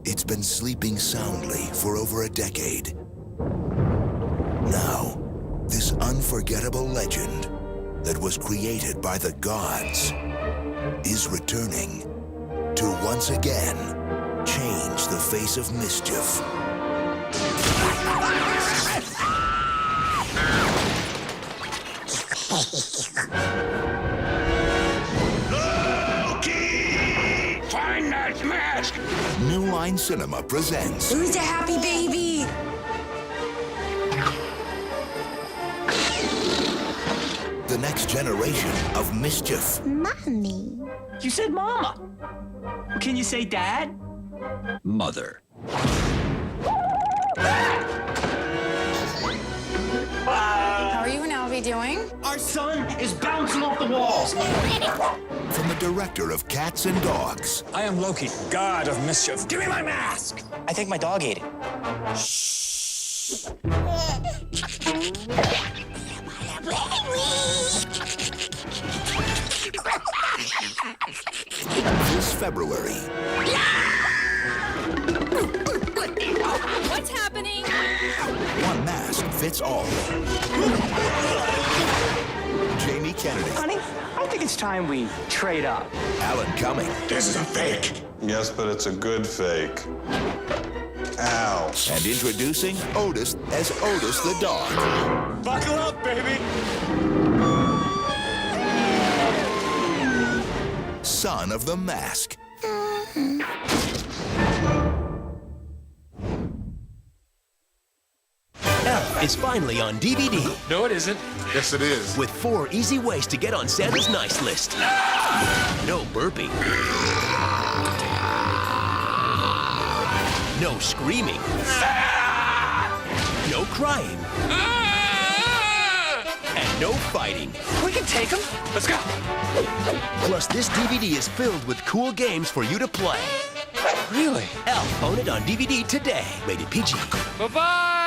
It's been sleeping soundly for over a decade. Now, this unforgettable legend that was created by the gods is returning to once again change the face of mischief. Loki! Find that mask! New Line Cinema presents Who's the happy baby? the next generation of mischief. Mommy. You said mama. Can you say dad? Mother. How are you and Alvy doing? Our son is bouncing off the walls. From the director of Cats and Dogs, I am Loki, god of mischief. Give me my mask! I think my dog ate it. this February. What's happening? One mask fits all. Jamie Kennedy, Honey, I think it's time we trade up. Alan Cumming, This is a fake. Yes, but it's a good fake. Ow. and introducing Otis as Otis the dog. Buckle up, baby! Son of the Mask. Elf is finally on DVD No, it isn't. Yes, it is. with 4 easy ways to get on Santa's nice list. No burping. No screaming. No crying. And no fighting. We can take him. Let's go! Plus, this DVD is filled with cool games for you to play. Really? Elf, own it on DVD today. Rated PG. Bye-bye!